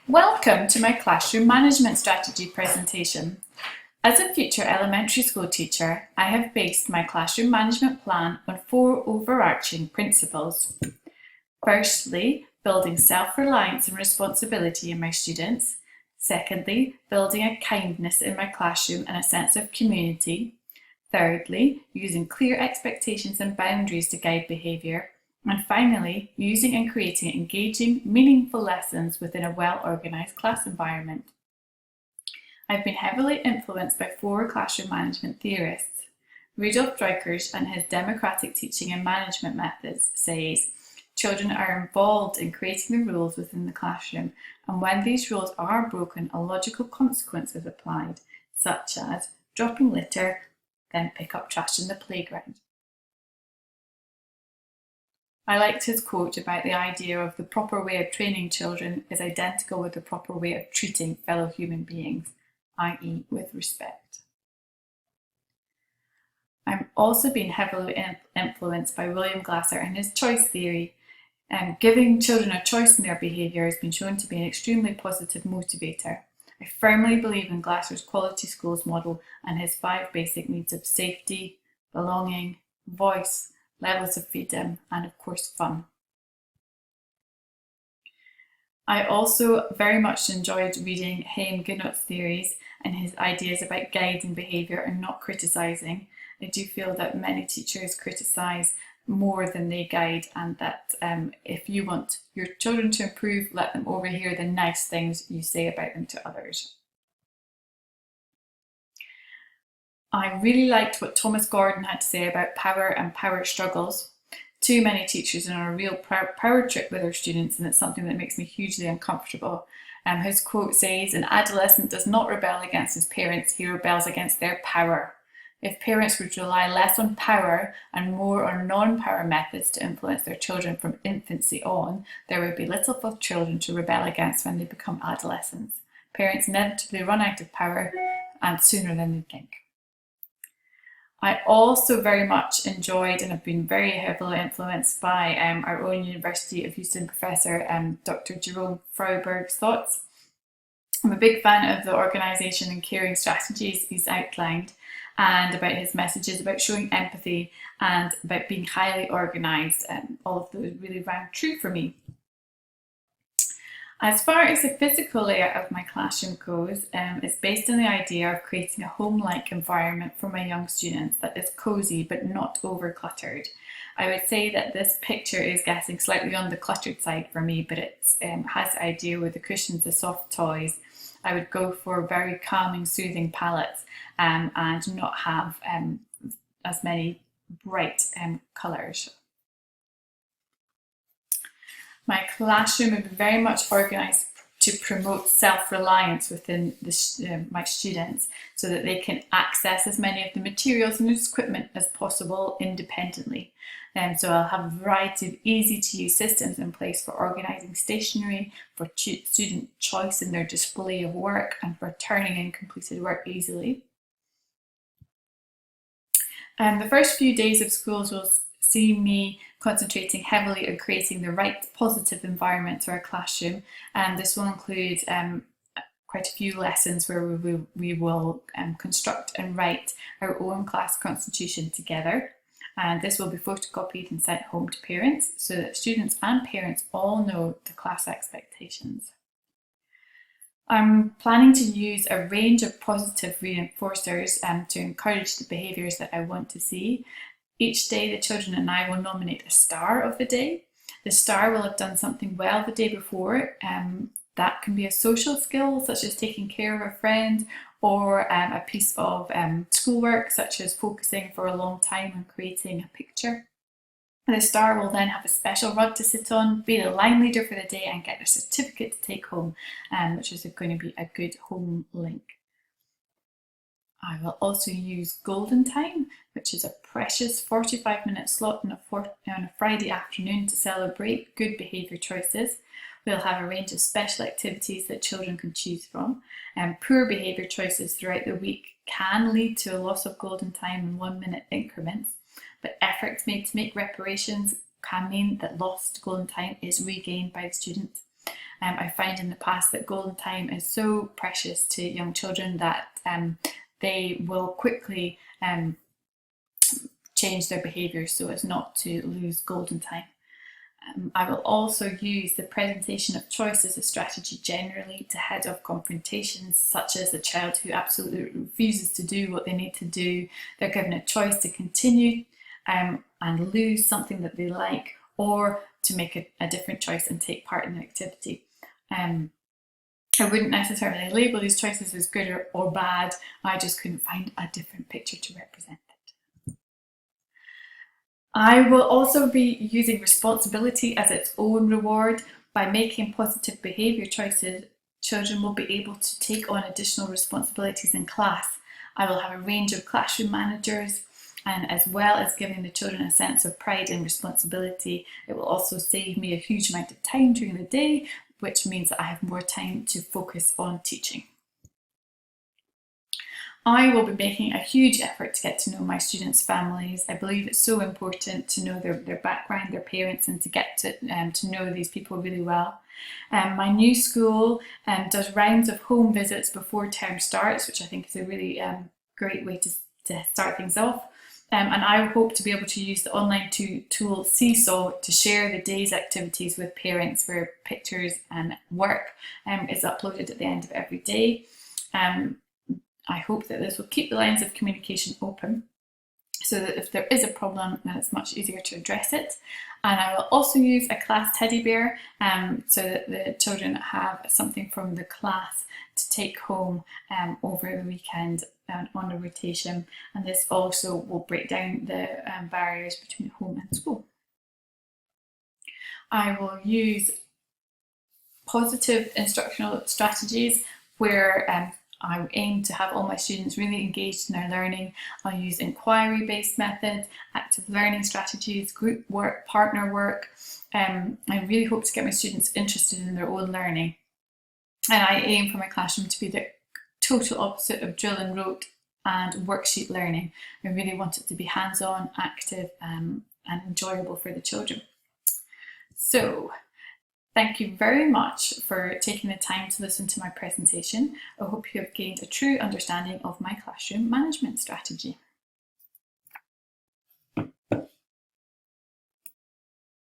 Welcome to my classroom management strategy presentation. As a future elementary school teacher, I have based my classroom management plan on 4 overarching principles. Firstly, building self-reliance and responsibility in my students. Secondly, building a kindness in my classroom and a sense of community. Thirdly, using clear expectations and boundaries to guide behaviour. And finally, using and creating engaging, meaningful lessons within a well-organised class environment. I've been heavily influenced by 4 classroom management theorists. Rudolf Dreikurs and his democratic teaching and management methods says, children are involved in creating the rules within the classroom, and when these rules are broken, a logical consequence is applied, such as dropping litter, then pick up trash in the playground. I liked his quote about the idea of the proper way of training children is identical with the proper way of treating fellow human beings, i.e. with respect. I'm also being heavily influenced by William Glasser and his choice theory. Giving children a choice in their behaviour has been shown to be an extremely positive motivator. I firmly believe in Glasser's quality schools model and his 5 basic needs of safety, belonging, voice, levels of freedom, and of course fun. I also very much enjoyed reading Haim Ginot's theories and his ideas about guiding behaviour and not criticising. I do feel that many teachers criticise more than they guide, and that if you want your children to improve, let them overhear the nice things you say about them to others. I really liked what Thomas Gordon had to say about power and power struggles. Too many teachers are on a real power trip with their students, and it's something that makes me hugely uncomfortable. His quote says, an adolescent does not rebel against his parents, he rebels against their power. If parents would rely less on power and more on non-power methods to influence their children from infancy on, there would be little for children to rebel against when they become adolescents. Parents inevitably run out of power, and sooner than they think. I also very much enjoyed and have been very heavily influenced by our own University of Houston professor, Dr. Jerome Frauberg's thoughts. I'm a big fan of the organisation and caring strategies he's outlined, and about his messages about showing empathy and about being highly organised, and all of those really rang true for me. As far as the physical layout of my classroom goes, it's based on the idea of creating a home-like environment for my young students that is cosy but not over-cluttered. I would say that this picture is getting slightly on the cluttered side for me, but it has the idea with the cushions, the soft toys. I would go for very calming, soothing palettes and not have as many bright colours. My classroom would be very much organised to promote self-reliance within my students, so that they can access as many of the materials and equipment as possible independently. So I'll have a variety of easy to use systems in place for organising stationery, for student choice in their display of work, and for turning in completed work easily. The first few days of schools will see me concentrating heavily on creating the right positive environment to our classroom, and this will include quite a few lessons where we will construct and write our own class constitution together, and this will be photocopied and sent home to parents so that students and parents all know the class expectations. I'm planning to use a range of positive reinforcers to encourage the behaviours that I want to see. Each day the children and I will nominate a star of the day. The star will have done something well the day before. That can be a social skill, such as taking care of a friend, or a piece of schoolwork, such as focusing for a long time on creating a picture. The star will then have a special rug to sit on, be the line leader for the day, and get a certificate to take home, which is going to be a good home link. I will also use Golden Time, which is a precious 45-minute slot on a Friday afternoon to celebrate good behaviour choices. We'll have a range of special activities that children can choose from. Poor behaviour choices throughout the week can lead to a loss of Golden Time in 1-minute increments, but efforts made to make reparations can mean that lost Golden Time is regained by the student. I find in the past that golden time is so precious to young children that they will quickly change their behaviour so as not to lose golden time. I will also use the presentation of choice as a strategy generally to head off confrontations, such as a child who absolutely refuses to do what they need to do. They're given a choice to continue and lose something that they like, or to make a different choice and take part in the activity. I wouldn't necessarily label these choices as good or bad. I just couldn't find a different picture to represent it. I will also be using responsibility as its own reward. By making positive behaviour choices, children will be able to take on additional responsibilities in class. I will have a range of classroom managers, and as well as giving the children a sense of pride and responsibility, it will also save me a huge amount of time during the day, which means that I have more time to focus on teaching. I will be making a huge effort to get to know my students' families. I believe it's so important to know their background, their parents, and to get to know these people really well. My new school does rounds of home visits before term starts, which I think is a really great way to start things off. And I hope to be able to use the online tool Seesaw to share the day's activities with parents, where pictures and work is uploaded at the end of every day. I hope that this will keep the lines of communication open, so that if there is a problem, then it's much easier to address it. And I will also use a class teddy bear so that the children have something from the class to take home over the weekend on a rotation. And this also will break down the barriers between home and school. I will use positive instructional strategies where I aim to have all my students really engaged in their learning. I'll use inquiry-based methods, active learning strategies, group work, partner work. I really hope to get my students interested in their own learning. And I aim for my classroom to be the total opposite of drill and rote and worksheet learning. I really want it to be hands-on, active, and enjoyable for the children. So, thank you very much for taking the time to listen to my presentation. I hope you have gained a true understanding of my classroom management strategy.